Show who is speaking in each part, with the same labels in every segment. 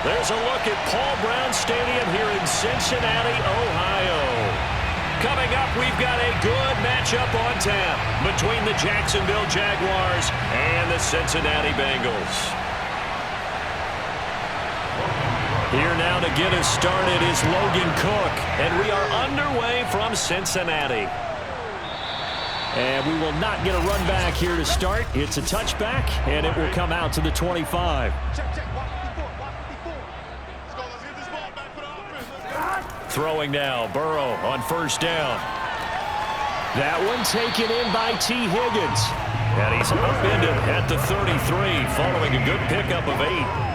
Speaker 1: There's a look at Paul Brown Stadium here in Cincinnati, Ohio. Coming up, we've got a good matchup on tap between the Jacksonville Jaguars and the Cincinnati Bengals. Here now to get us started is Logan Cook, and we are underway from Cincinnati. And we will not get a run back here to start. It's a touchback, and it will come out to the 25. Throwing now, Burrow on first down. That one taken in by T. Higgins. And he's upended at the 33 following a good pickup of 8.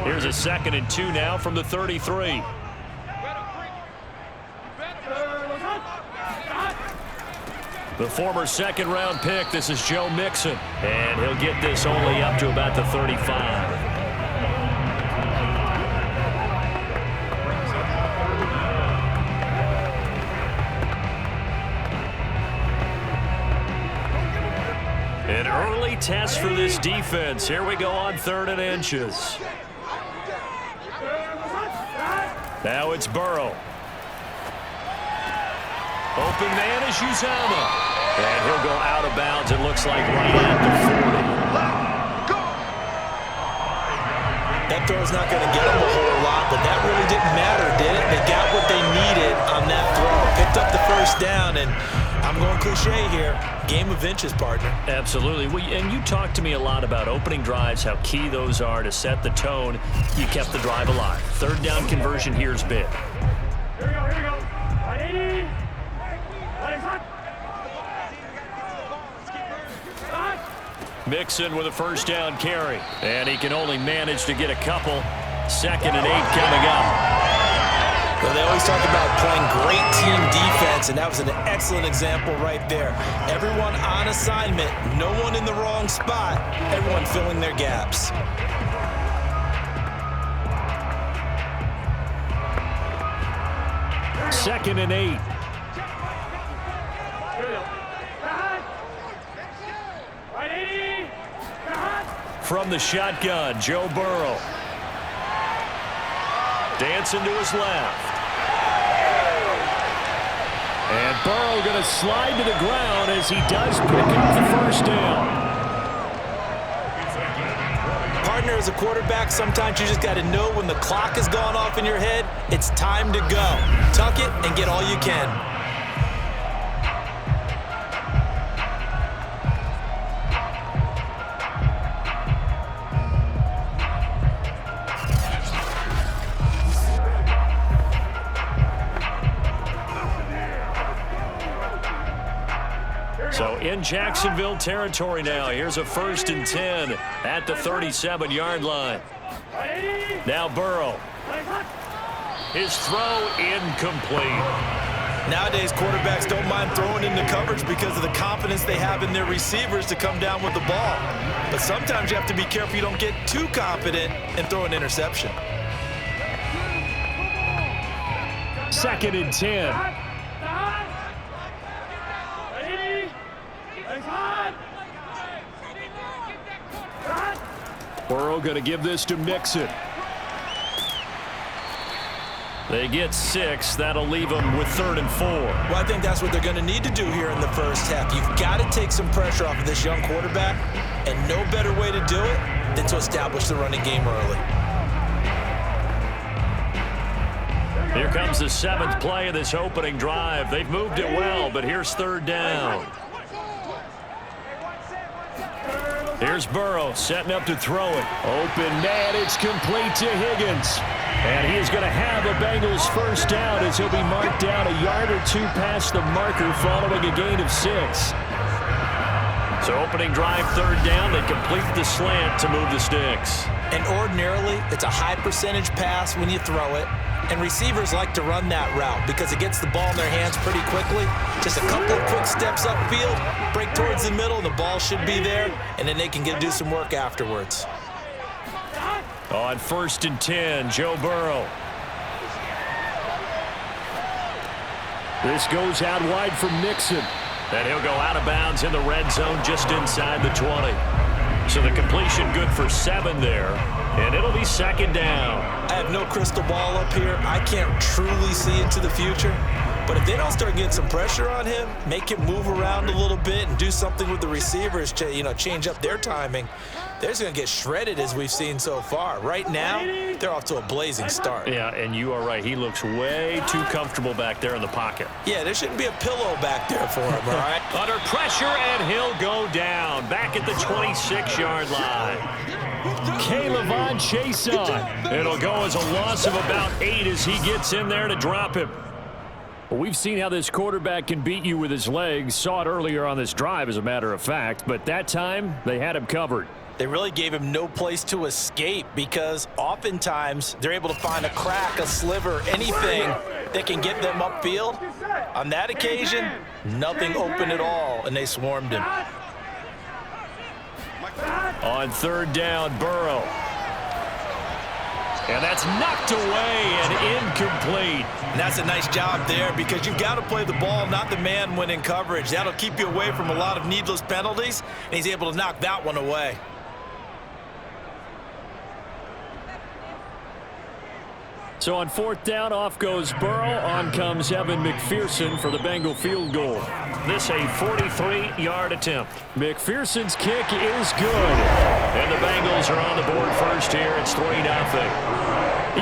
Speaker 1: Here's a 2nd and 2 now from the 33. The former second-round pick, this is Joe Mixon. And he'll get this only up to about the 35. An early test for this defense. Here we go on 3rd and inches. Now it's Burrow. Open man is Uzama. And he'll go out of bounds, it looks like, right at the 40.
Speaker 2: That throw's not going to get them a whole lot, but that really didn't matter, did it? They got what they needed on that throw. Picked up the first down, and I'm going cliche here. Game of inches, partner.
Speaker 1: Absolutely. And you talked to me a lot about opening drives, how key those are to set the tone. You kept the drive alive. 3rd down conversion here is big.
Speaker 3: Here we go. 180.
Speaker 1: Mixon with a first down carry. And he can only manage to get a couple. 2nd and 8 coming up.
Speaker 2: Well, they always talk about playing great team defense, and that was an excellent example right there. Everyone on assignment, no one in the wrong spot, everyone filling their gaps.
Speaker 1: Second and 8. From the shotgun, Joe Burrow. Dancing to his left. And Burrow going to slide to the ground as he does pick up the first down.
Speaker 2: Partner, as a quarterback, sometimes you just got to know when the clock has gone off in your head, it's time to go. Tuck it and get all you can.
Speaker 1: So in Jacksonville territory now. Here's a 1st and 10 at the 37-yard line. Now Burrow. His throw incomplete.
Speaker 2: Nowadays, quarterbacks don't mind throwing into coverage because of the confidence they have in their receivers to come down with the ball. But sometimes you have to be careful you don't get too confident and throw an interception.
Speaker 1: 2nd and 10. Burrow going to give this to Mixon. They get 6. That'll leave them with 3rd and 4.
Speaker 2: Well, I think that's what they're going to need to do here in the first half. You've got to take some pressure off of this young quarterback, and no better way to do it than to establish the running game early.
Speaker 1: Here comes the 7th play of this opening drive. They've moved it well, but here's 3rd down. Here's Burrow setting up to throw it. Open man, it's complete to Higgins. And he is going to have a Bengals first down as he'll be marked down a yard or 2 past the marker following a gain of 6. So opening drive, 3rd down. They complete the slant to move the sticks.
Speaker 2: And ordinarily, it's a high percentage pass when you throw it. And receivers like to run that route because it gets the ball in their hands pretty quickly. Just a couple of quick steps upfield, break towards the middle, and the ball should be there, and then they can do some work afterwards.
Speaker 1: On 1st and 10, Joe Burrow. This goes out wide for Mixon. And he'll go out of bounds in the red zone just inside the 20. So the completion good for 7 there. And it'll be second down.
Speaker 2: I have no crystal ball up here. I can't truly see into the future. But if they don't start getting some pressure on him, make him move around a little bit and do something with the receivers to, change up their timing, they're just going to get shredded as we've seen so far. Right now, they're off to a blazing start.
Speaker 1: Yeah, and you are right. He looks way too comfortable back there in the pocket.
Speaker 2: Yeah, there shouldn't be a pillow back there for him, all right?
Speaker 1: Under pressure, and he'll go down. Back at the 26-yard line. K'Lavon Chaisson. It'll go as a loss of about 8 as he gets in there to drop him. Well, we've seen how this quarterback can beat you with his legs. Saw it earlier on this drive, as a matter of fact. But that time, they had him covered.
Speaker 2: They really gave him no place to escape because oftentimes they're able to find a crack, a sliver, anything that can get them upfield. On that occasion, nothing open at all, and they swarmed him.
Speaker 1: On third down, Burrow. And that's knocked away and incomplete.
Speaker 2: And that's a nice job there because you've got to play the ball, not the man when in coverage. That'll keep you away from a lot of needless penalties, and he's able to knock that one away.
Speaker 1: So on fourth down, off goes Burrow. On comes Evan McPherson for the Bengal field goal. This a 43-yard attempt. McPherson's kick is good. And the Bengals are on the board first here. It's 3-0.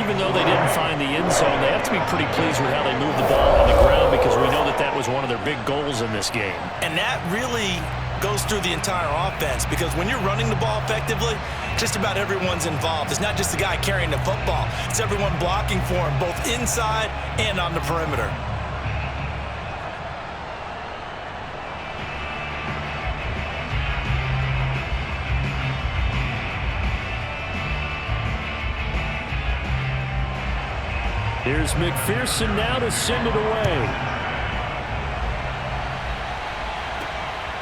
Speaker 1: Even though they didn't find the end zone, they have to be pretty pleased with how they moved the ball on the ground because we know that was one of their big goals in this game.
Speaker 2: And that really goes through the entire offense because when you're running the ball effectively, just about everyone's involved. It's not just the guy carrying the football. It's everyone blocking for him, both inside and on the perimeter.
Speaker 1: Here's McPherson now to send it away.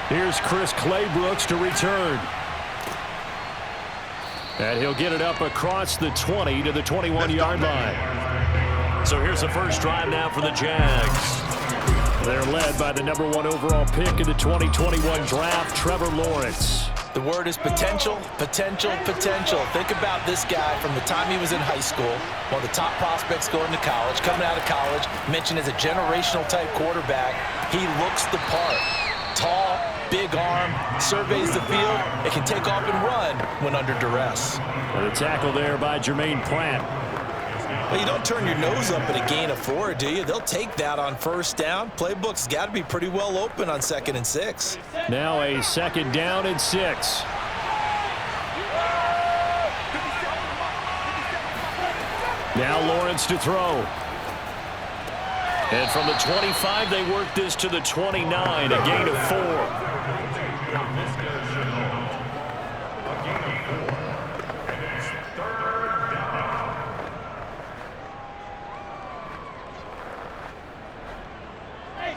Speaker 1: Here's Chris Claybrooks to return. And he'll get it up across the 20 to the 21-yard line. So here's the first drive now for the Jags. They're led by the #1 overall pick in the 2021 draft, Trevor Lawrence.
Speaker 2: The word is potential, potential, potential. Think about this guy from the time he was in high school, one of the top prospects going to college, coming out of college, mentioned as a generational type quarterback. He looks the part. Tall, big arm, surveys the field. It can take off and run when under duress.
Speaker 1: And a tackle there by Jermaine Pratt.
Speaker 2: Well, you don't turn your nose up at a gain of 4, do you? They'll take that on first down. Playbook's got to be pretty well open on 2nd and 6.
Speaker 1: Now a 2nd down and 6. Now Lawrence to throw. And from the 25, they work this to the 29, a gain of 4.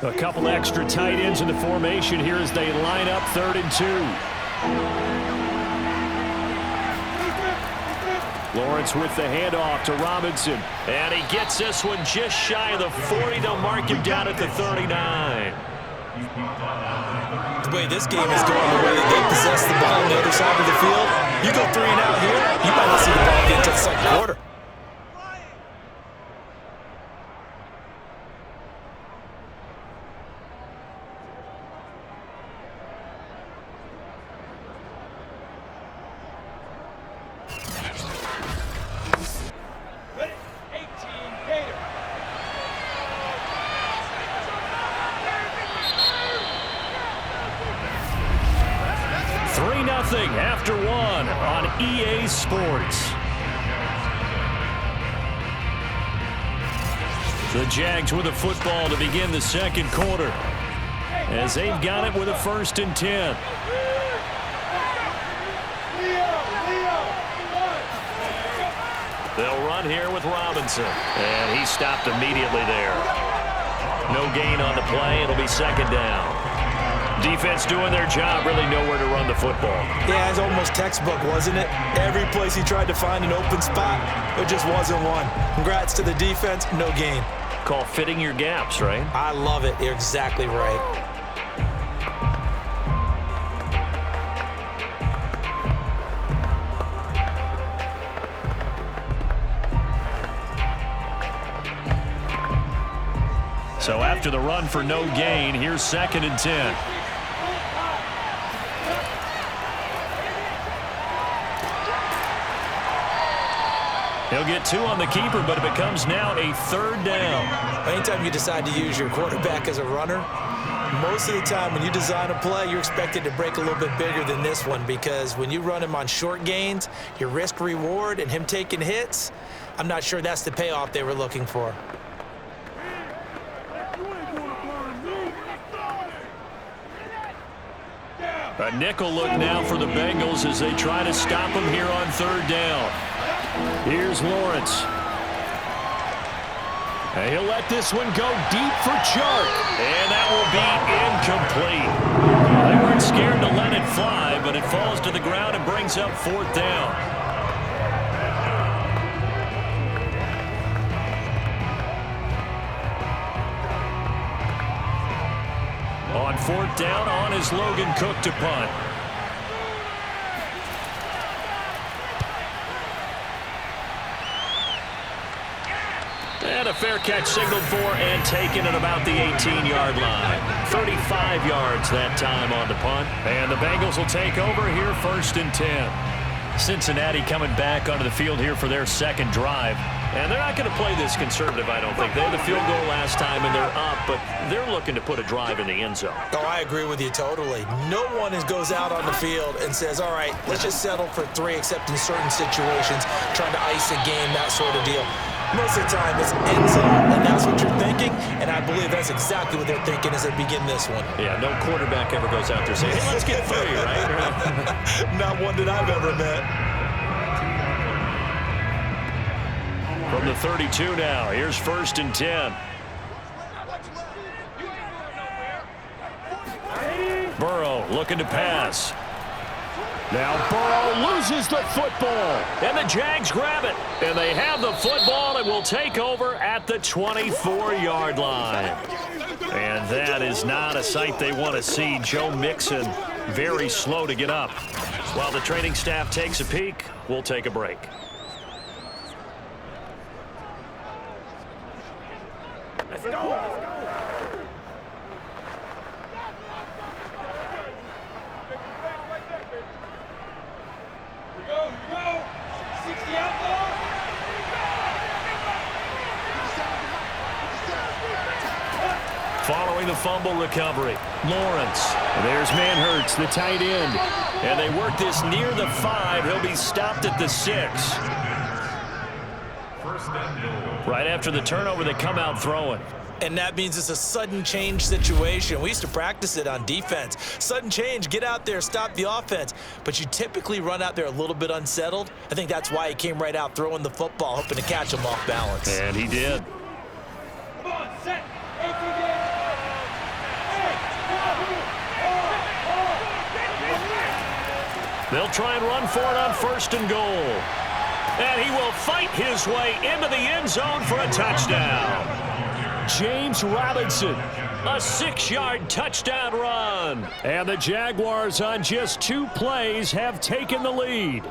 Speaker 1: A couple extra tight ends in the formation here as they line up 3rd and 2. Lawrence with the handoff to Robinson. And he gets this one just shy of the 40. They'll mark him down at the 39.
Speaker 2: The way this game is going, the way that they possess the ball on the other side of the field, you go 3 and out here, you might not see the ball get into the 2nd quarter.
Speaker 1: After 1 on EA Sports. The Jags with a football to begin the 2nd quarter as they've got it with a 1st and 10. They'll run here with Robinson, and he stopped immediately there. No gain on the play. It'll be 2nd down. Defense doing their job, really nowhere to run the football.
Speaker 2: Yeah, it's almost textbook, wasn't it? Every place he tried to find an open spot, there just wasn't one. Congrats to the defense, no gain.
Speaker 1: call fitting your gaps, right?
Speaker 2: I love it. You're exactly right.
Speaker 1: So after the run for no gain, here's 2nd and 10. He'll get 2 on the keeper, but it becomes now a 3rd down.
Speaker 2: Anytime you decide to use your quarterback as a runner, most of the time when you design a play, you're expected to break a little bit bigger than this one, because when you run him on short gains, your risk-reward and him taking hits, I'm not sure that's the payoff they were looking for.
Speaker 1: A nickel look now for the Bengals as they try to stop him here on 3rd down. Here's Lawrence. And he'll let this one go deep for Chark. And that will be incomplete. They weren't scared to let it fly, but it falls to the ground and brings up 4th down. On 4th down, on is Logan Cook to punt. And a fair catch signaled for and taken at about the 18-yard line. 35 yards that time on the punt. And the Bengals will take over here 1st and 10. Cincinnati coming back onto the field here for their 2nd drive. And they're not going to play this conservative, I don't think. They had the field goal last time, and they're up, but they're looking to put a drive in the end zone.
Speaker 2: Oh, I agree with you totally. No one goes out on the field and says, all right, let's just settle for 3, except in certain situations, trying to ice a game, that sort of deal. Most of the time, it's end zone, and that's what you're thinking, and I believe that's exactly what they're thinking as they begin this one.
Speaker 1: Yeah, no quarterback ever goes out there saying, hey, let's get 3, right?
Speaker 2: Not one that I've ever met.
Speaker 1: From the 32 now, here's 1st and 10. Burrow looking to pass. Now Burrow loses the football, and the Jags grab it. And they have the football and will take over at the 24-yard line. And that is not a sight they want to see. Joe Mixon very slow to get up. While the training staff takes a peek, we'll take a break.
Speaker 3: Let's go.
Speaker 1: Following the fumble recovery, Lawrence. There's Manhurts, the tight end. And they work this near the 5. He'll be stopped at the 6. Right after the turnover, they come out throwing.
Speaker 2: And that means it's a sudden change situation. We used to practice it on defense. Sudden change, get out there, stop the offense. But you typically run out there a little bit unsettled. I think that's why he came right out throwing the football, hoping to catch him off balance.
Speaker 1: And he did.
Speaker 3: Come on, set.
Speaker 1: They'll try and run for it on 1st and goal. And he will fight his way into the end zone for a touchdown. James Robinson, a 6-yard touchdown run. And the Jaguars on just 2 plays have taken the lead.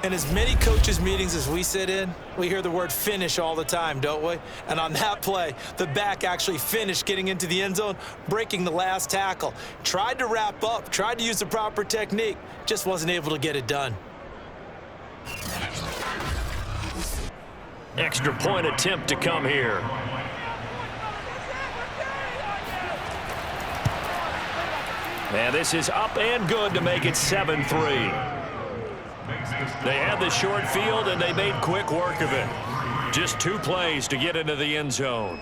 Speaker 2: In as many coaches' meetings as we sit in, we hear the word finish all the time, don't we? And on that play, the back actually finished getting into the end zone, breaking the last tackle. Tried to wrap up, tried to use the proper technique, just wasn't able to get it done.
Speaker 1: Extra point attempt to come here. And this is up and good to make it 7-3. They had the short field, and they made quick work of it. Just 2 plays to get into the end zone.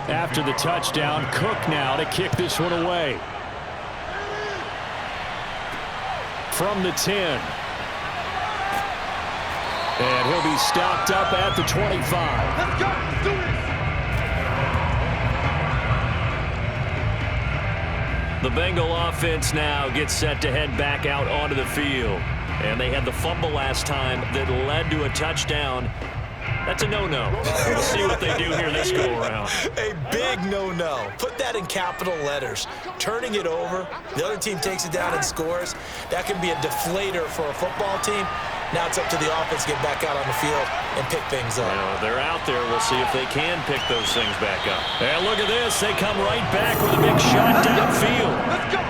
Speaker 1: After the touchdown, Cook now to kick this one away. from the 10. And he'll be stopped up at the 25.
Speaker 3: Let's go. Let's do this.
Speaker 1: The Bengal offense now gets set to head back out onto the field. And they had the fumble last time that led to a touchdown. That's a no-no. We'll see what they do here this go-around.
Speaker 2: A big no-no. Put that in capital letters. Turning it over, the other team takes it down and scores. That can be a deflator for a football team. Now it's up to the offense to get back out on the field and pick things up.
Speaker 1: Well, they're out there. We'll see if they can pick those things back up. And look at this. They come right back with a big shot downfield.
Speaker 3: Let's go.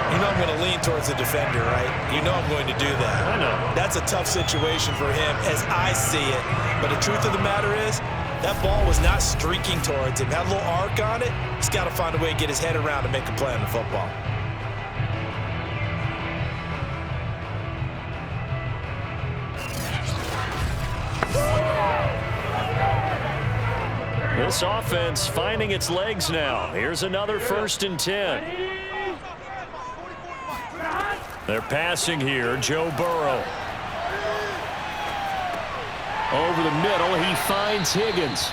Speaker 2: You know I'm going to lean towards the defender, right? You know I'm going to do that.
Speaker 1: I know.
Speaker 2: That's a tough situation for him as I see it. But the truth of the matter is, that ball was not streaking towards him. Had a little arc on it. He's got to find a way to get his head around and make a play on the football.
Speaker 1: This offense finding its legs now. Here's another 1st and 10. They're passing here. Joe Burrow. Over the middle, he finds Higgins.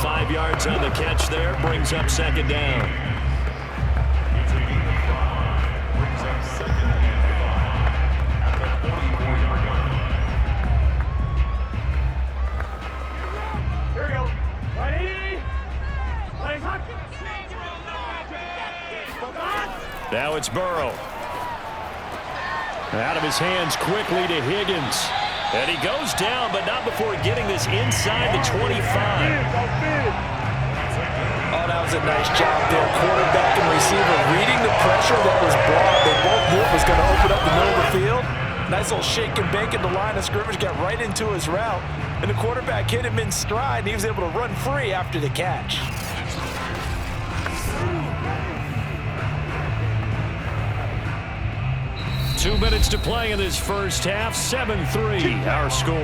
Speaker 1: 5 yards on the catch there. Brings up 2nd down. Now it's Burrow. Out of his hands quickly to Higgins. And he goes down, but not before getting this inside the 25.
Speaker 2: Oh, that was a nice job there. Quarterback and receiver reading the pressure that was brought. They both knew it was going to open up the middle of the field. Nice little shake and bake at the line of scrimmage. Got right into his route. And the quarterback hit him in stride, and he was able to run free after the catch.
Speaker 1: Two minutes to play in this first half. 7-3 our score.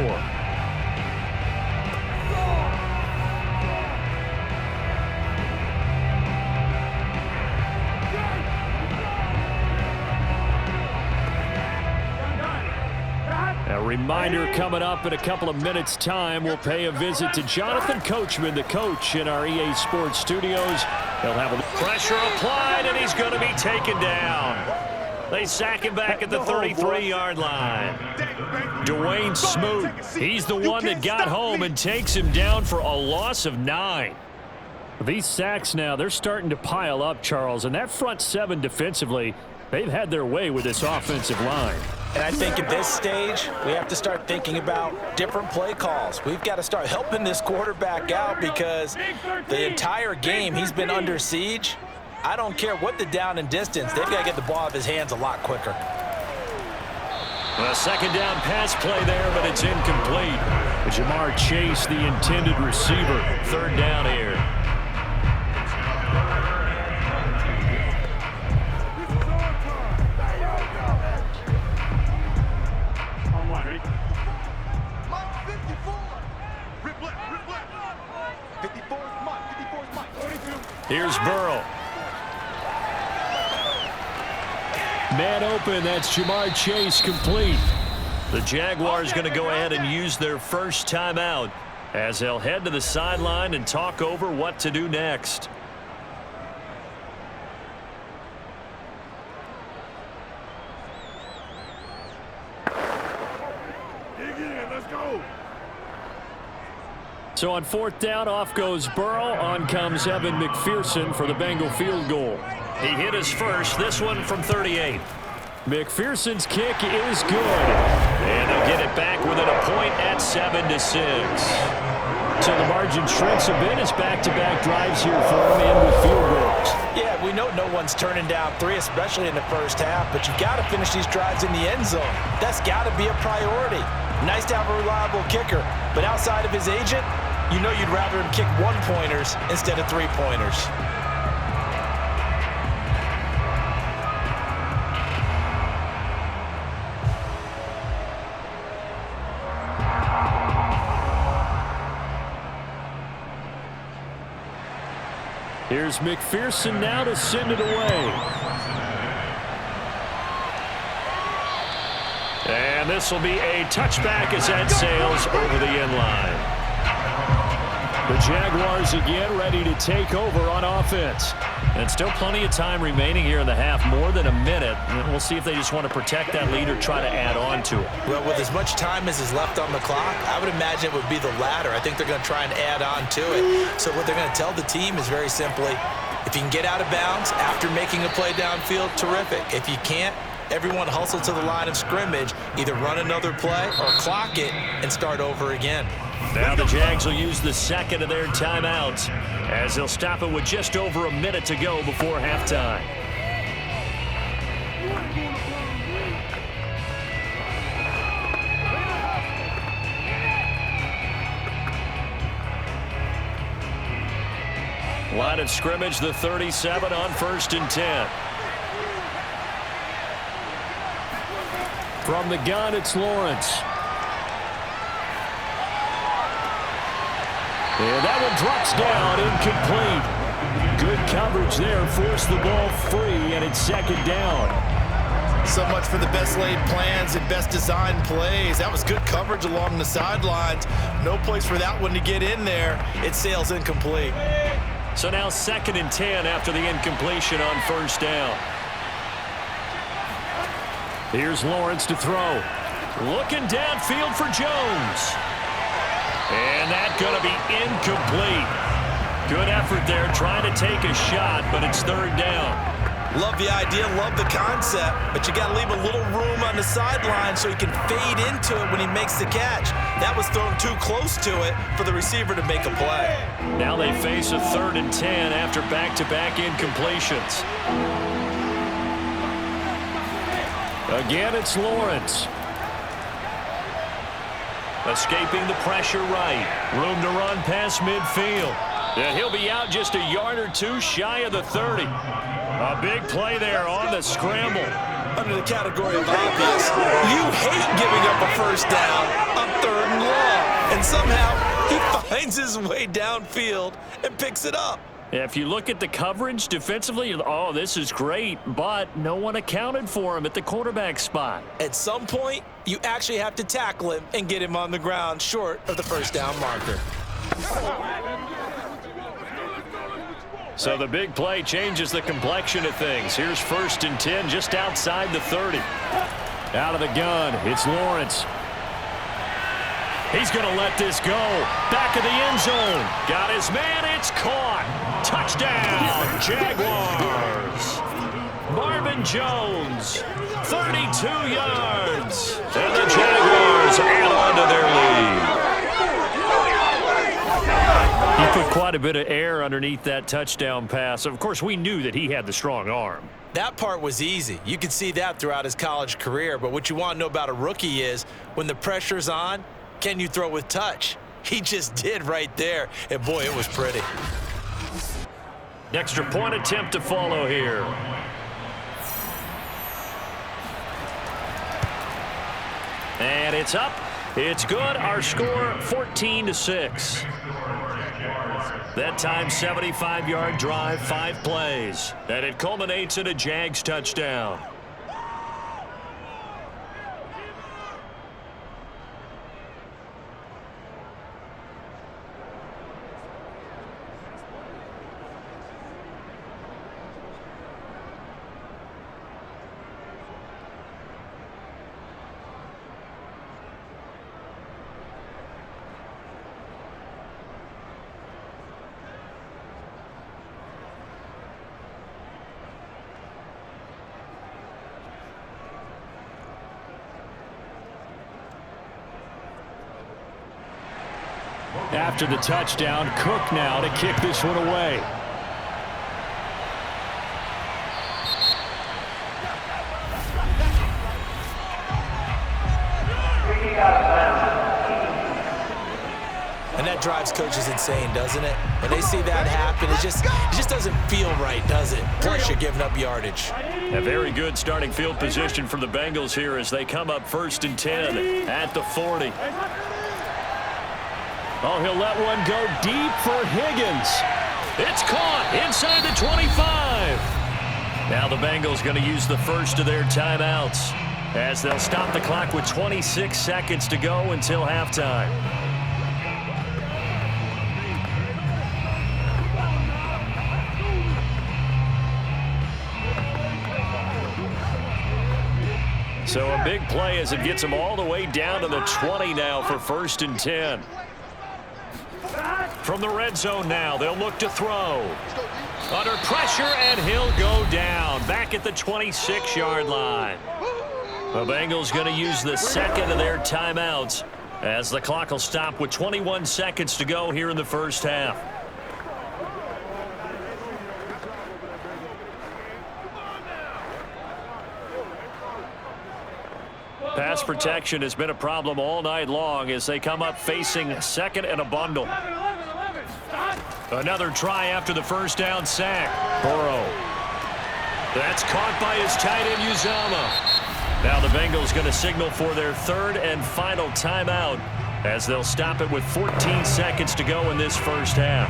Speaker 1: A reminder coming up in a couple of minutes' time. We'll pay a visit to Jonathan Coachman, the coach in our EA Sports studios. He'll have a pressure applied, and he's going to be taken down. They sack him back at the 33-yard line. Dwayne Smoot, he's the one that got home and takes him down for a loss of 9. These sacks now, they're starting to pile up, Charles, and that front 7 defensively, they've had their way with this offensive line.
Speaker 2: And I think at this stage, we have to start thinking about different play calls. We've got to start helping this quarterback out because the entire game he's been under siege. I don't care what the down and distance. They've got to get the ball out of his hands a lot quicker.
Speaker 1: A 2nd down pass play there, but it's incomplete. Jamar Chase, the intended receiver. 3rd down here. Here's Burrow. Man open, that's Jamar Chase complete. The Jaguars going to go ahead and use their first timeout as they'll head to the sideline and talk over what to do next.
Speaker 3: Dig in, let's go.
Speaker 1: So on 4th down, off goes Burrow. On comes Evan McPherson for the Bengal field goal. He hit his first, this one from 38. McPherson's kick is good. And they'll get it back within a point at 7-6. So the margin shrinks a bit as back-to-back drives here for him and with field goals.
Speaker 2: Yeah, we know no one's turning down 3, especially in the first half, but you got to finish these drives in the end zone. That's got to be a priority. Nice to have a reliable kicker, but outside of his agent, you know you'd rather him kick 1-pointers instead of 3-pointers.
Speaker 1: Here's McPherson now to send it away. this will be a touchback as that sails over the end line. The Jaguars again ready to take over on offense. And still plenty of time remaining here in the half, more than a minute. And we'll see if they just want to protect that lead or try to add on to it.
Speaker 2: Well, with as much time as is left on the clock, I would imagine it would be the latter. I think they're going to try and add on to it. So what they're going to tell the team is very simply, if you can get out of bounds after making a play downfield, terrific. If you can't, everyone hustle to the line of scrimmage, either run another play or clock it and start over again.
Speaker 1: Now the Jags will use the second of their timeouts as they'll stop it with just over a minute to go before halftime. Line of scrimmage, the 37 on 1st and 10. From the gun, it's Lawrence. And that one drops down, incomplete. Good coverage there, forced the ball free, and it's 2nd down.
Speaker 2: So much for the best laid plans and best designed plays. That was good coverage along the sidelines. No place for that one to get in there. It sails incomplete.
Speaker 1: So now 2nd and 10 after the incompletion on 1st down. Here's Lawrence to throw. Looking downfield for Jones. And that's going to be incomplete. Good effort there trying to take a shot, but it's 3rd down.
Speaker 2: Love the idea, love the concept, but you got to leave a little room on the sideline so he can fade into it when he makes the catch. That was thrown too close to it for the receiver to make a play.
Speaker 1: Now they face a 3rd and 10 after back-to-back incompletions. Again, it's Lawrence. Escaping the pressure right. Room to run past midfield. And he'll be out just a yard or two shy of the 30. A big play there on the scramble.
Speaker 2: Under the category of obvious, you hate giving up a 1st down on 3rd and long. And somehow he finds his way downfield and picks it up.
Speaker 1: If you look at the coverage defensively, oh, this is great, but no one accounted for him at the quarterback spot.
Speaker 2: At some point, you actually have to tackle him and get him on the ground short of the 1st down marker.
Speaker 1: So the big play changes the complexion of things. Here's 1st and 10 just outside the 30. Out of the gun, it's Lawrence. He's going to let this go. Back of the end zone. Got his man. It's caught. Touchdown, Jaguars. Marvin Jones, 32 yards. And the Jaguars add on to their lead. He put quite a bit of air underneath that touchdown pass. Of course, we knew that he had the strong arm.
Speaker 2: That part was easy. You could see that throughout his college career. But what you want to know about a rookie is when the pressure's on, can you throw with touch? He just did right there. And, boy, it was pretty.
Speaker 1: Extra point attempt to follow here. And it's up. It's good. Our score 14-6. That time 75-yard drive, 5 plays. And it culminates in a Jags touchdown. After the touchdown, Cook now to kick this one away.
Speaker 2: And that drives coaches insane, doesn't it? When they see that happen, it just doesn't feel right, does it? Plus, you're giving up yardage.
Speaker 1: A very good starting field position for the Bengals here as they come up 1st and 10 at the 40. Oh, he'll let one go deep for Higgins. It's caught inside the 25. Now the Bengals going to use the first of their timeouts. as they'll stop the clock with 26 seconds to go until halftime. So a big play as it gets them all the way down to the 20 now for 1st and 10. From the red zone now, they'll look to throw. Under pressure, and he'll go down. Back at the 26-yard line. The Bengals going to use the second of their timeouts as the clock will stop with 21 seconds to go here in the first half. Pass protection has been a problem all night long as they come up facing second and a bundle. Another try after the first down sack. Burrow. That's caught by his tight end, Uzomah. Now the Bengals going to signal for their third and final timeout as they'll stop it with 14 seconds to go in this first half.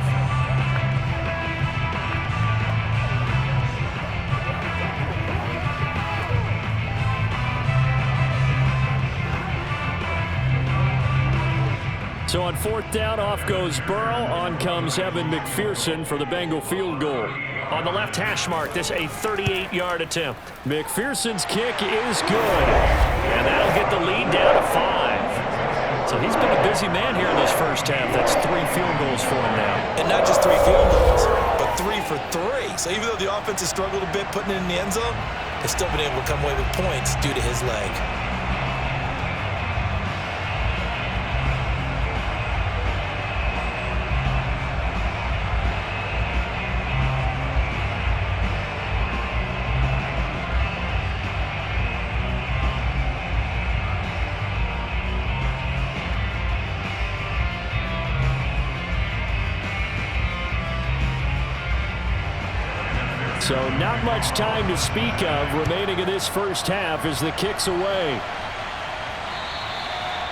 Speaker 1: So on 4th down, off goes Burrow. On comes Evan McPherson for the Bengal field goal. On the left hash mark, this a 38-yard attempt. McPherson's kick is good. And that'll get the lead down to 5. So he's been a busy man here in this first half. That's 3 field goals for him now.
Speaker 2: And not just 3 field goals, but 3 for 3. So even though the offense has struggled a bit putting it in the end zone, they've still been able to come away with points due to his leg.
Speaker 1: So not much time to speak of remaining in this first half as the kick's away.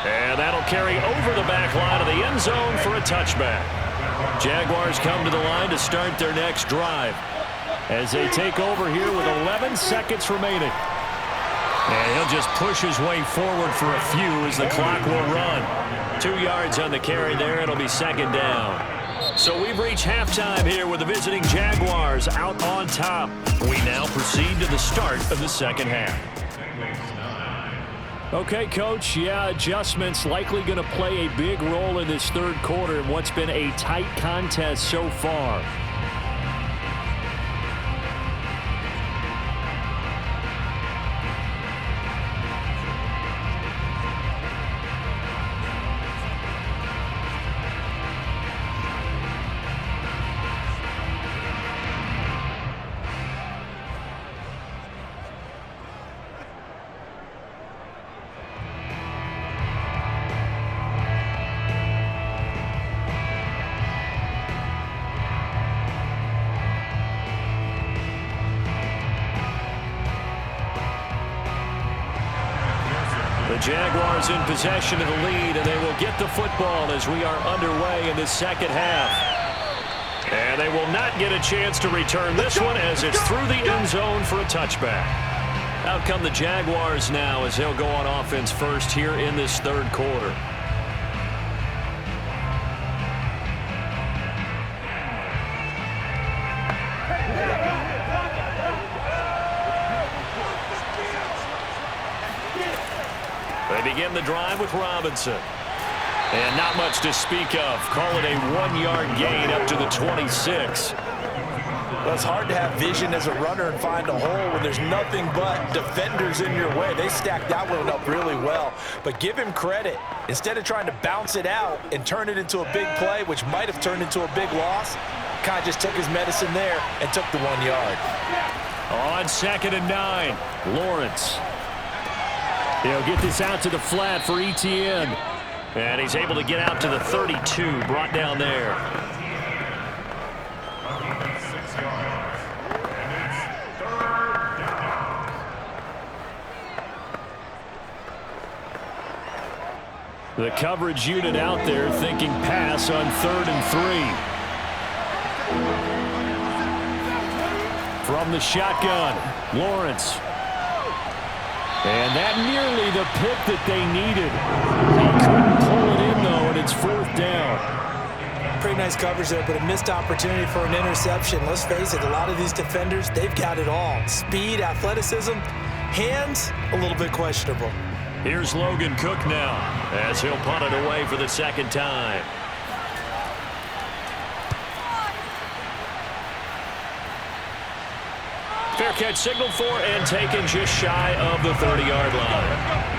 Speaker 1: And that'll carry over the back line of the end zone for a touchback. Jaguars come to the line to start their next drive as they take over here with 11 seconds remaining. And he'll just push his way forward for a few as the clock will run. 2 yards on the carry there. It'll be second down. So we've reached halftime here with the visiting Jaguars out on top. We now proceed to the start of the second half. Okay, Coach, adjustments likely going to play a big role in this third quarter in what's been a tight contest so far. The Jaguars in possession of the lead, and they will get the football as we are underway in the second half. And they will not get a chance to return this one as it's through the end zone for a touchback. Out come the Jaguars now as they'll go on offense first here in this third quarter. They begin the drive with Robinson. And not much to speak of. Call it a 1-yard gain up to the 26.
Speaker 2: Well, it's hard to have vision as a runner and find a hole when there's nothing but defenders in your way. They stacked that one up really well. But give him credit. Instead of trying to bounce it out and turn it into a big play, which might have turned into a big loss, kind of just took his medicine there and took the 1 yard.
Speaker 1: On 2nd and 9, Lawrence. He'll get this out to the flat for Etienne. And he's able to get out to the 32, brought down there. The coverage unit out there thinking pass on 3rd and 3. From the shotgun, Lawrence. And that nearly the pick that they needed. He couldn't pull it in, though, and it's 4th down.
Speaker 2: Pretty nice coverage there, but a missed opportunity for an interception. Let's face it, a lot of these defenders, they've got it all. Speed, athleticism, hands, a little bit questionable.
Speaker 1: Here's Logan Cook now as he'll punt it away for the 2nd time. Fair catch signaled for and taken just shy of the 30-yard line.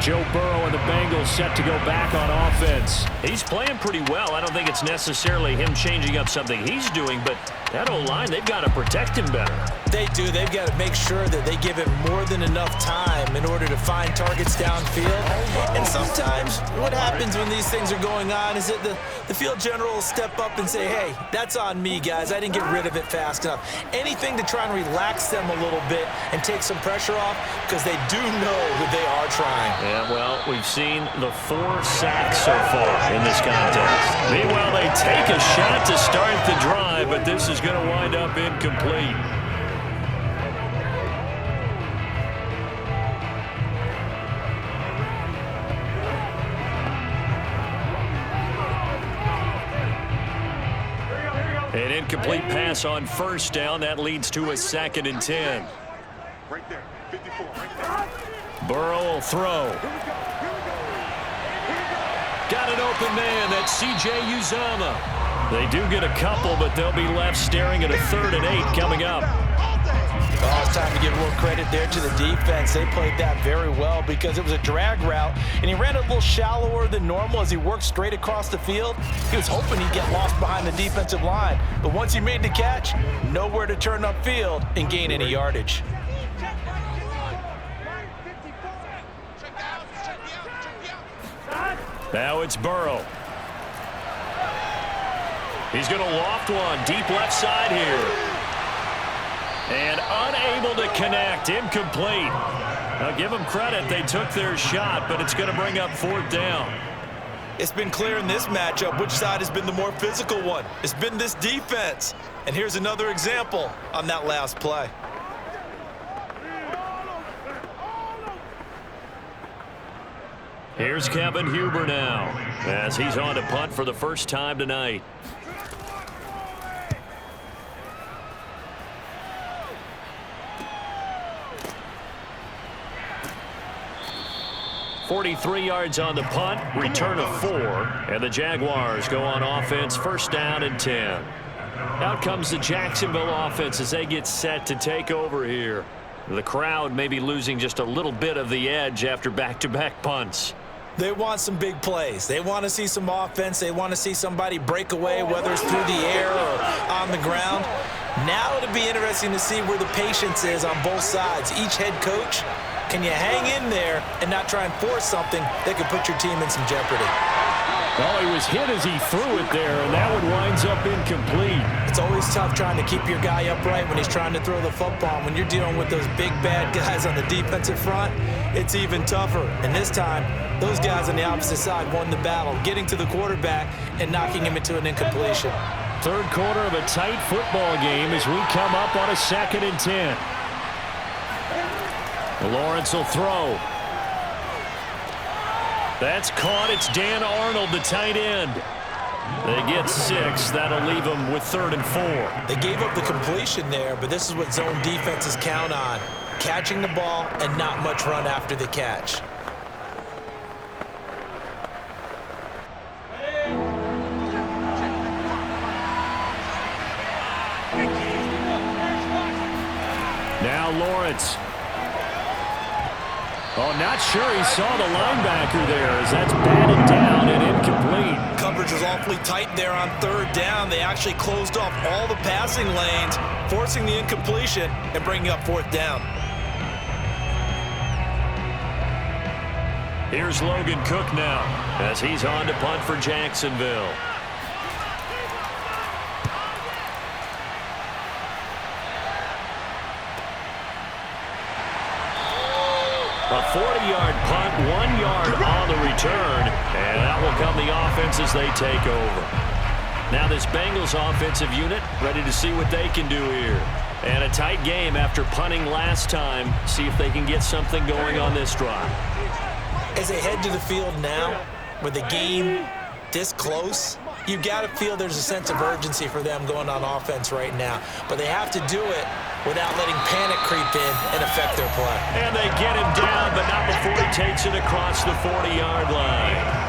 Speaker 1: Joe Burrow and the Bengals set to go back on offense. He's playing pretty well. I don't think it's necessarily him changing up something he's doing, but that O-line, they've got to protect him better.
Speaker 2: They do. They've got to make sure that they give it more than enough time in order to find targets downfield. And sometimes what happens when these things are going on is that the field general will step up and say, hey, that's on me, guys. I didn't get rid of it fast enough. Anything to try and relax them a little bit and take some pressure off because they do know that they are trying.
Speaker 1: Yeah, well, we've seen the 4 sacks so far in this contest. Meanwhile, they take a shot to start the drive, but this is going to wind up incomplete. An incomplete pass on 1st down. That leads to a 2nd and 10.
Speaker 3: Right there. 54. Right there.
Speaker 1: Burrow will throw. Got an open man. That's C.J. Uzomah. They do get a couple, but they'll be left staring at a 3rd and 8 coming up.
Speaker 2: Oh, it's time to give a little credit there to the defense. They played that very well because it was a drag route, and he ran a little shallower than normal as he worked straight across the field. He was hoping he'd get lost behind the defensive line, but once he made the catch, nowhere to turn upfield and gain any yardage.
Speaker 1: Now it's Burrow. He's going to loft one deep left side here. And unable to connect, incomplete. Now give them credit, they took their shot, but it's going to bring up 4th down.
Speaker 2: It's been clear in this matchup which side has been the more physical one. It's been this defense. And here's another example on that last play.
Speaker 1: Here's Kevin Huber now as he's on to punt for the 1st time tonight. .43 yards on the punt, return of 4, and the Jaguars go on offense, 1st down and 10. Out comes the Jacksonville offense as they get set to take over here. The crowd may be losing just a little bit of the edge after back-to-back punts.
Speaker 2: They want some big plays. They want to see some offense. They want to see somebody break away, whether it's through the air or on the ground. Now it'll be interesting to see where the patience is on both sides. Each head coach, can you hang in there and not try and force something that could put your team in some jeopardy?
Speaker 1: Oh, he was hit as he threw it there, and that one winds up incomplete.
Speaker 2: It's always tough trying to keep your guy upright when he's trying to throw the football. When you're dealing with those big, bad guys on the defensive front, it's even tougher. And this time, those guys on the opposite side won the battle, getting to the quarterback and knocking him into an incompletion.
Speaker 1: 3rd quarter of a tight football game as we come up on a 2nd and 10. Lawrence will throw. That's caught. It's Dan Arnold, the tight end. They get 6. That'll leave them with 3rd and 4.
Speaker 2: They gave up the completion there, but this is what zone defenses count on. Catching the ball and not much run after the catch.
Speaker 1: Now Lawrence. Oh, not sure he saw the linebacker there as that's batted down and incomplete.
Speaker 2: Coverage was awfully tight there on 3rd down. They actually closed off all the passing lanes, forcing the incompletion and bringing up 4th down.
Speaker 1: Here's Logan Cook now as he's on to punt for Jacksonville. A 40-yard punt, 1 yard on the return, and that will come the offense as they take over. Now this Bengals offensive unit ready to see what they can do here. And a tight game after punting last time. See if they can get something going on this drive.
Speaker 2: As they head to the field now, with the game this close, you've got to feel there's a sense of urgency for them going on offense right now. But they have to do it without letting panic creep in and affect their play.
Speaker 1: And they get him down, but not before he takes it across the 40-yard line.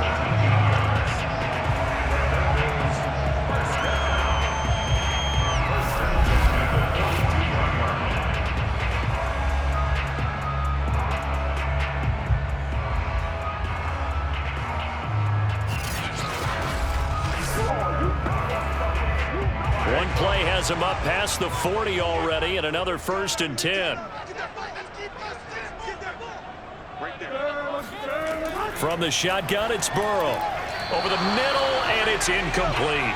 Speaker 1: One play has him up past the 40 already, and another 1st and 10. From the shotgun, it's Burrow. Over the middle, and it's incomplete.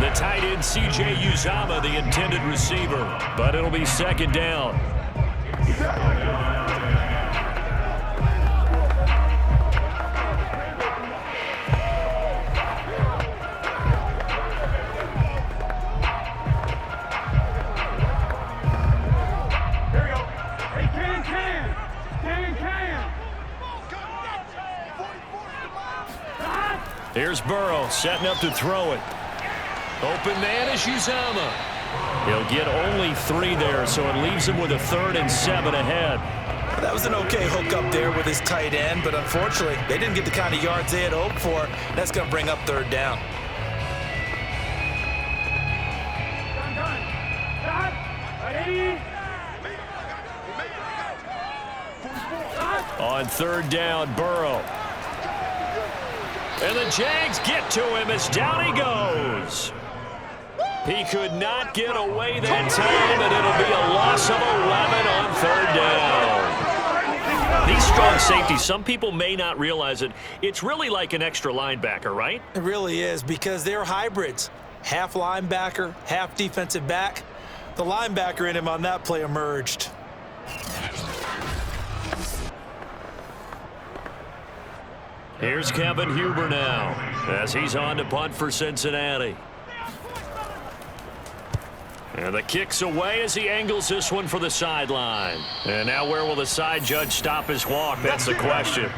Speaker 1: The tight end, C.J. Uzomah, the intended receiver, but it'll be 2nd down. Here's Burrow setting up to throw it. Open man is Uzomah. He'll get only 3 there, so it leaves him with a 3rd and 7 ahead.
Speaker 2: That was an okay hook up there with his tight end, but unfortunately, they didn't get the kind of yards they had hoped for. That's going to bring up 3rd down.
Speaker 1: On 3rd down, Burrow. And the Jags get to him as down he goes. He could not get away that time, and it'll be a loss of 11 on 3rd down. These strong safeties, some people may not realize it. It's really like an extra linebacker, right?
Speaker 2: It really is, because they're hybrids. Half linebacker, half defensive back. The linebacker in him on that play emerged.
Speaker 1: Here's Kevin Huber now as he's on to punt for Cincinnati. And the kick's away as he angles this one for the sideline. And now where will the side judge stop his walk? That's the question.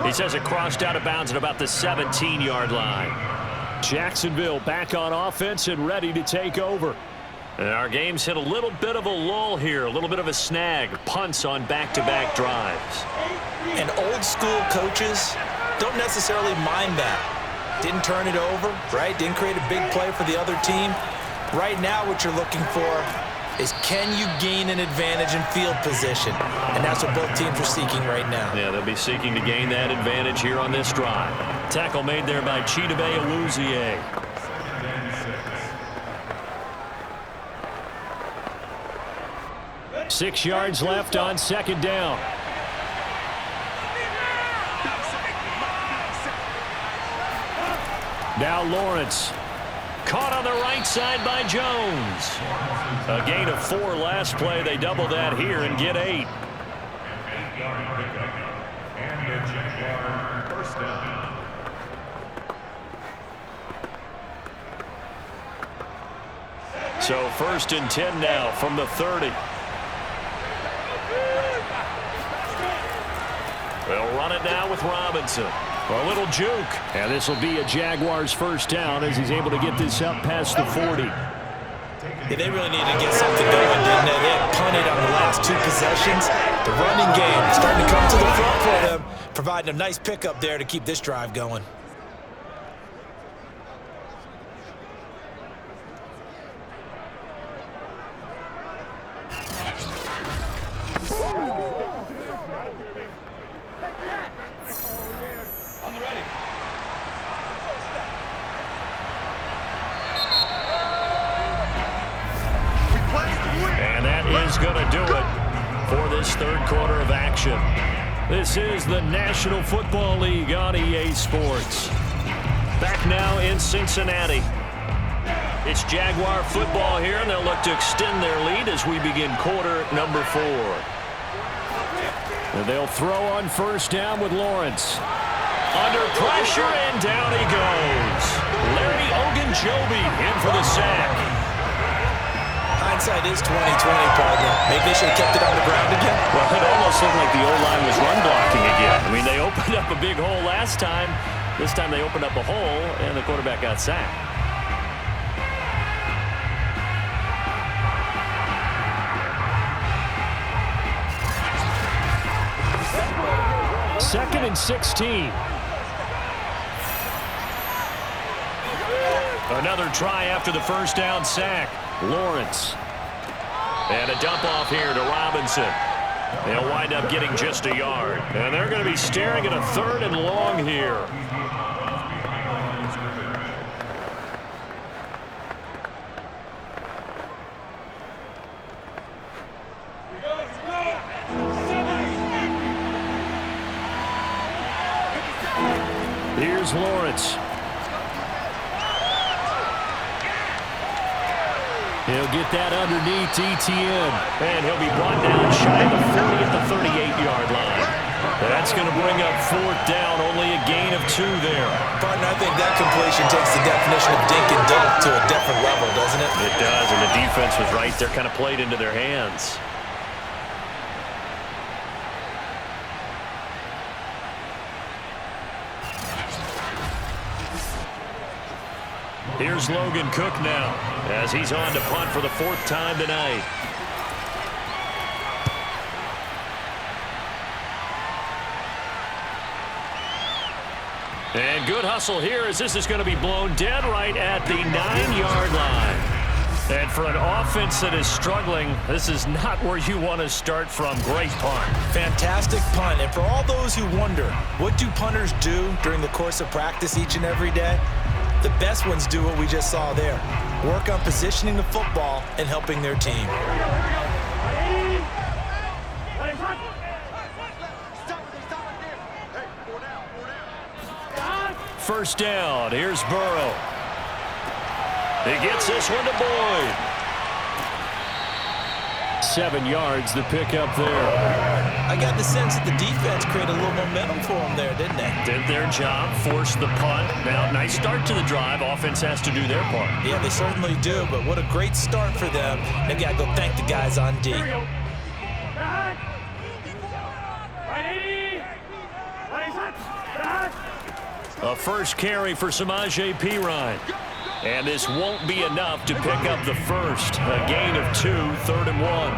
Speaker 1: He says it crossed out of bounds at about the 17-yard line. Jacksonville back on offense and ready to take over. And our game's hit a little bit of a lull here, a little bit of a snag. Punts on back-to-back drives.
Speaker 2: And old school coaches don't necessarily mind that. Didn't turn it over, right? Didn't create a big play for the other team. Right now what you're looking for is, can you gain an advantage in field position? And that's what both teams are seeking right now.
Speaker 1: Yeah, they'll be seeking to gain that advantage here on this drive. Tackle made there by Chidobe Awuzie. Six yards left on 2nd down. Now Lawrence. Caught on the right side by Jones. A gain of 4 last play. They double that here and get 8. So 1st and 10 now from the 30. They'll run it now with Robinson. A little juke. And this will be a Jaguars 1st down as he's able to get this up past the 40.
Speaker 2: Yeah, they really need to get something going, didn't they? They had punted on the last 2 possessions. The running game starting to come to the front for them, providing a nice pickup there to keep this drive going.
Speaker 1: Going to do it for this 3rd quarter of action. This is the National Football League on EA Sports. Back now in Cincinnati. It's Jaguar football here, and they'll look to extend their lead as we begin quarter number 4. And they'll throw on 1st down with Lawrence. Under pressure, and down he goes. Larry Ogunjobi in for the sack.
Speaker 2: hindsight is 20/20, partner. Maybe they should have kept it on the ground again.
Speaker 1: Well, it almost looked like the O-line was run blocking again. I mean, they opened up a big hole last time. This time they opened up a hole, and the quarterback got sacked. Second and 16. Another try after the first down sack. Lawrence. And a dump off here to Robinson. They'll wind up getting just a yard. And they're going to be staring at a 3rd and long here. Here's Lawrence. He'll get that underneath ETN. And he'll be brought down shy of the 40 at the 38-yard line. That's going to bring up 4th down. Only a gain of 2 there.
Speaker 2: Partner, I think that completion takes the definition of dink and dunk to a different level, doesn't it?
Speaker 1: It does, and the defense was right there, kind of played into their hands. Here's Logan Cook now as he's on to punt for the 4th time tonight. And good hustle here as this is going to be blown dead right at the 9-yard line. And for an offense that is struggling, this is not where you want to start from. Great punt.
Speaker 2: Fantastic punt. And for all those who wonder, what do punters do during the course of practice each and every day? The best ones do what we just saw there. Work on positioning the football and helping their team.
Speaker 1: First down. Here's Burrow. He gets this one to Boyd. 7 yards, the pickup there.
Speaker 2: I got the sense that the defense created a little momentum for them there, didn't they?
Speaker 1: Did their job, forced the punt. Now, nice start to the drive. Offense has to do their part.
Speaker 2: Yeah, they certainly do, but what a great start for them. They've got to go thank the guys on D.
Speaker 1: A first carry for Samaje Perine. And this won't be enough to pick up the first. A gain of 2, 3rd and 1.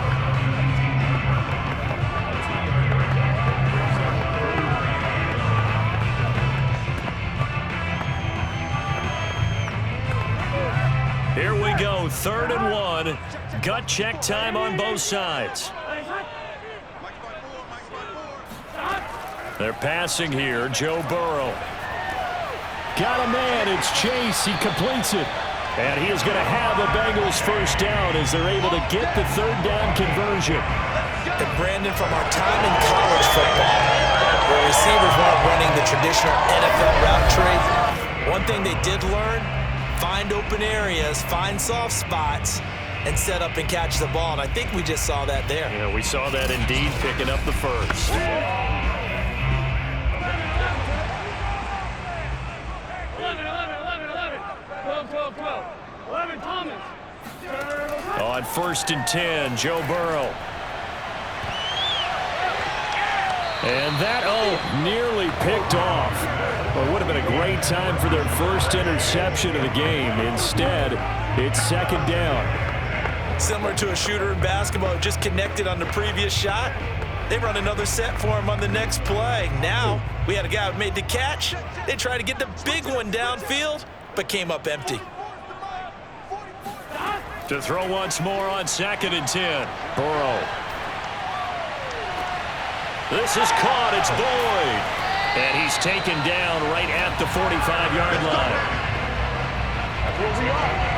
Speaker 1: Here we go, 3rd and 1. Gut check time on both sides. They're passing here, Joe Burrow. Got a man, it's Chase, he completes it. And he is going to have a Bengals first down as they're able to get the 3rd down conversion.
Speaker 2: And Brandon, from our time in college football, where receivers weren't running the traditional NFL route tree, one thing they did learn, find open areas, find soft spots, and set up and catch the ball. And I think we just saw that there.
Speaker 1: Yeah, we saw that indeed, picking up the first. On 1st and 10, Joe Burrow. And that, nearly picked off. Well, it would have been a great time for their first interception of the game. Instead, it's 2nd down.
Speaker 2: Similar to a shooter in basketball, just connected on the previous shot. They run another set for him on the next play. Now, we had a guy who made the catch. They tried to get the big one downfield, but came up empty.
Speaker 1: To throw once more on 2nd and 10. Burrow. This is caught. It's Boyd. And he's taken down right at the 45-yard line. That's where we are.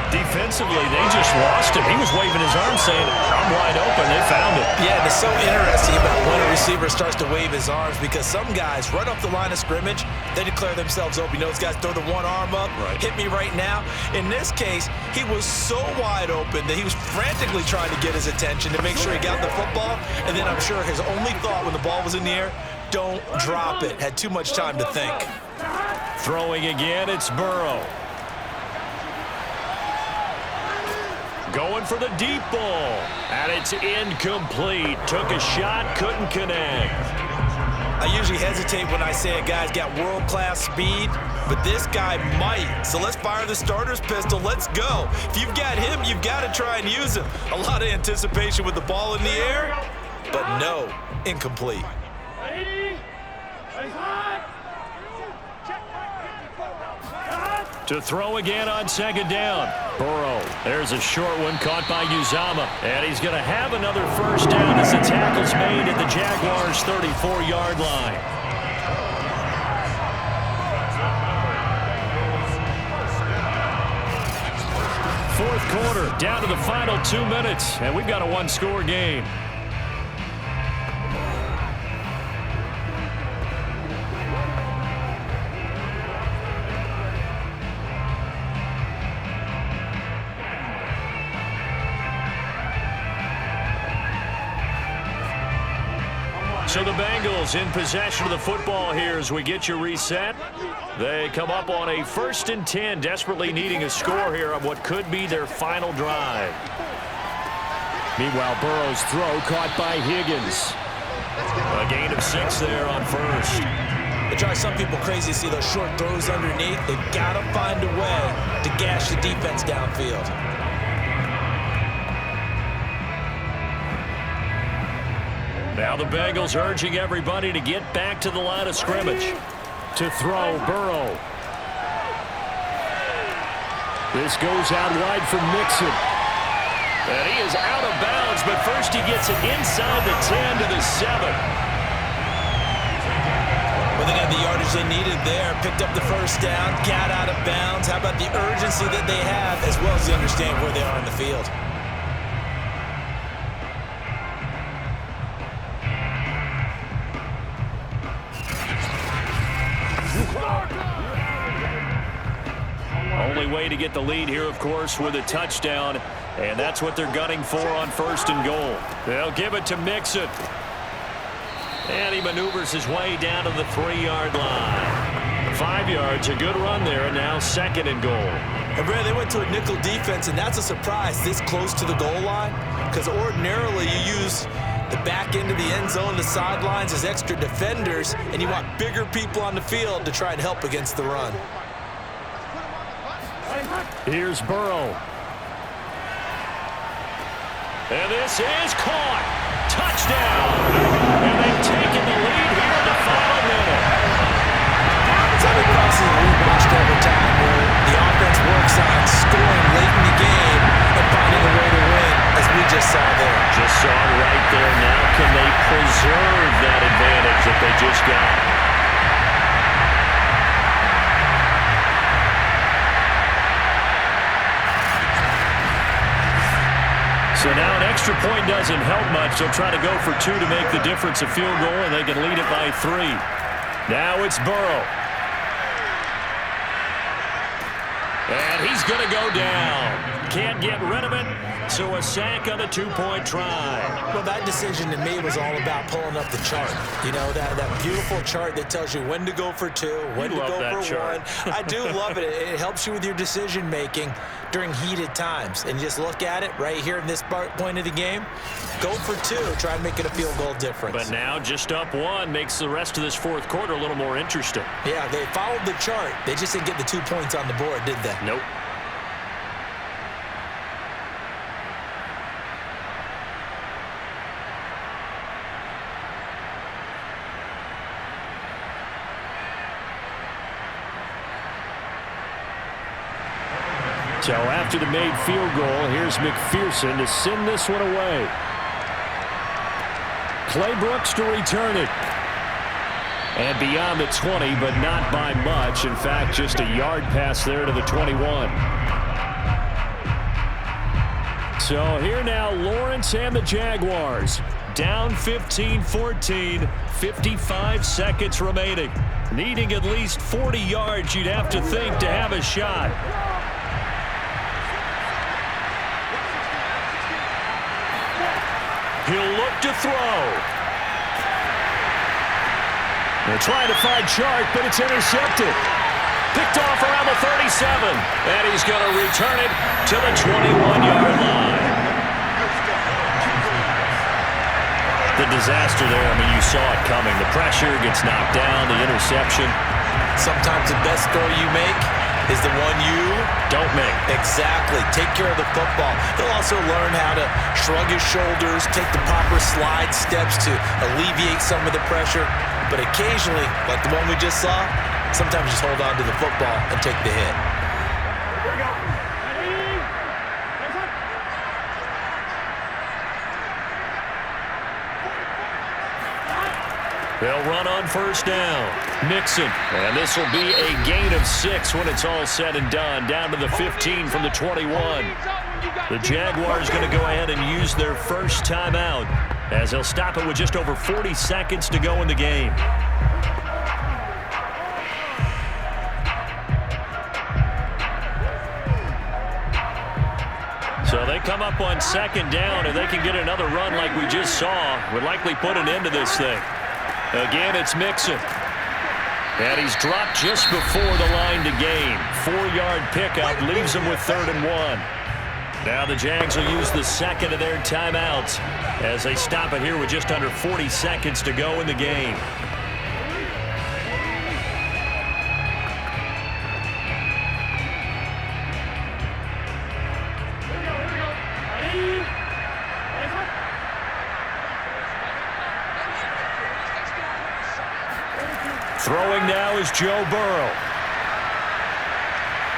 Speaker 1: Defensively, they just lost him. He was waving his arm saying, I'm wide open. They found it.
Speaker 2: Yeah, and it's so interesting about when a receiver starts to wave his arms because some guys, right off the line of scrimmage, they declare themselves open. You know, those guys throw the one arm up, hit me right now. In this case, he was so wide open that he was frantically trying to get his attention to make sure he got the football. And then I'm sure his only thought when the ball was in the air, don't drop it. Had too much time to think.
Speaker 1: Throwing again, it's Burrow. Going for the deep ball. And it's incomplete. Took a shot, couldn't connect.
Speaker 2: I usually hesitate when I say a guy's got world-class speed, but this guy might. So let's fire the starter's pistol. Let's go. If you've got him, you've got to try and use him. A lot of anticipation with the ball in the air, but no, incomplete.
Speaker 1: To throw again on second down. Burrow. There's a short one caught by Uzama. And he's going to have another first down as the tackle's made at the Jaguars' 34-yard line. Fourth quarter, down to the final 2 minutes, and we've got a one-score game. So the Bengals in possession of the football here as we get you reset. They come up on a 1st and 10, desperately needing a score here on what could be their final drive. Meanwhile, Burrow's throw caught by Higgins. A gain of 6 there on first.
Speaker 2: It drives some people crazy to see those short throws underneath. They've got to find a way to gash the defense downfield.
Speaker 1: Now the Bengals urging everybody to get back to the line of scrimmage. To throw, Burrow. This goes out wide for Mixon. And he is out of bounds, but first he gets it inside the 10 to the 7.
Speaker 2: Well, they got the yardage they needed there. Picked up the first down, got out of bounds. How about the urgency that they have, as well as they understand where they are in the field?
Speaker 1: Only way to get the lead here, of course, with a touchdown, and that's what they're gunning for on 1st and goal. They'll give it to Mixon. And he maneuvers his way down to the 3-yard line. 5 yards, a good run there, and now 2nd and goal.
Speaker 2: And Brad, they went to a nickel defense, and that's a surprise this close to the goal line, because ordinarily you use the back end of the end zone, the sidelines as extra defenders, and you want bigger people on the field to try and help against the run.
Speaker 1: Here's Burrow. And this is caught. Touchdown. And they've taken the lead here in the final minute.
Speaker 2: Time crosses we've watched over time where the offense works on scoring late in the game and finding a way to win, as we just saw there.
Speaker 1: Just saw it right there. Now can they preserve that advantage that they just got? So now an extra point doesn't help much. They'll try to go for 2 to make the difference a field goal, and they can lead it by 3. Now it's Burrow. And he's going to go down. Can't get rid of it, so a sack on a 2-point try.
Speaker 2: Well, that decision to me was all about pulling up the chart. You know, that beautiful chart that tells you when to go for 2, when to go for 1. I do love it. It helps you with your decision-making during heated times. And you just look at it right here in this point of the game. Go for 2. Try and make it a field goal difference.
Speaker 1: But now just up 1 makes the rest of this 4th quarter a little more interesting.
Speaker 2: Yeah, they followed the chart. They just didn't get the 2 points on the board, did they?
Speaker 1: Nope. So after the made field goal, here's McPherson to send this one away. Claybrooks to return it. And beyond the 20, but not by much. In fact, just a yard pass there to the 21. So here now, Lawrence and the Jaguars. Down 15-14, 55 seconds remaining. Needing at least 40 yards, you'd have to think, to have a shot. He'll look to throw. They're trying to find Chark, but it's intercepted. Picked off around the 36. and he's going to return it to the 21-yard line. The disaster there, I mean, you saw it coming. The pressure gets knocked down, the interception.
Speaker 2: Sometimes the best throw you make is the one you
Speaker 1: don't make.
Speaker 2: Exactly. Take care of the football. He'll also learn how to shrug his shoulders, take the proper slide steps to alleviate some of the pressure. But occasionally, like the one we just saw, sometimes just hold on to the football and take the hit.
Speaker 1: They'll run on first down. Mixon. And this will be a gain of 6 when it's all said and done. Down to the 15 from the 21. The Jaguars going to go ahead and use their first timeout as they'll stop it with just over 40 seconds to go in the game. So they come up on second down, and they can get another run like we just saw. Would likely put an end to this thing. Again, it's Mixon. And he's dropped just before the line to gain. 4-yard pickup leaves him with 3rd and 1. Now the Jags will use the second of their timeouts as they stop it here with just under 40 seconds to go in the game. Throwing now is Joe Burrow.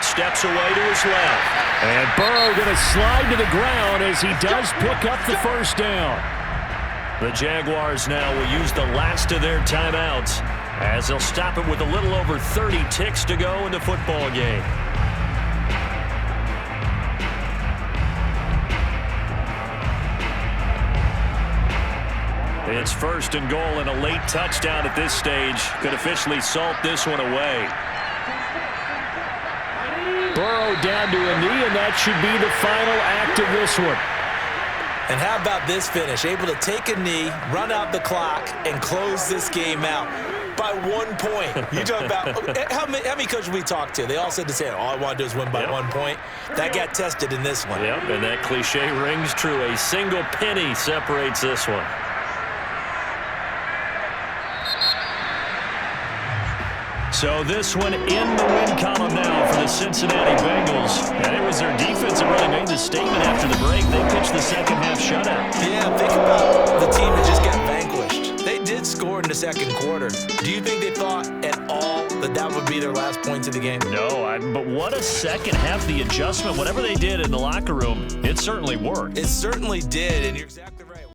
Speaker 1: Steps away to his left. And Burrow going to slide to the ground as he does pick up the first down. The Jaguars now will use the last of their timeouts as they'll stop it with a little over 30 ticks to go in the football game. It's 1st and goal, and a late touchdown at this stage could officially salt this one away. Burrow down to a knee, and that should be the final act of this one.
Speaker 2: And how about this finish? Able to take a knee, run out the clock, and close this game out by 1 point. You talk about how many coaches we talked to? They all said the same. All I want to do is win by 1 point. That got tested in this one.
Speaker 1: Yep, and that cliche rings true. A single penny separates this one. So this one in the win column now for the Cincinnati Bengals. And it was their defense that really made the statement after the break. They pitched the second half shutout.
Speaker 2: Yeah, think about the team that just got vanquished. They did score in the second quarter. Do you think they thought at all that that would be their last points of the game?
Speaker 1: No, but what a second half. The adjustment, whatever they did in the locker room, it certainly worked.
Speaker 2: It certainly did, and you're exactly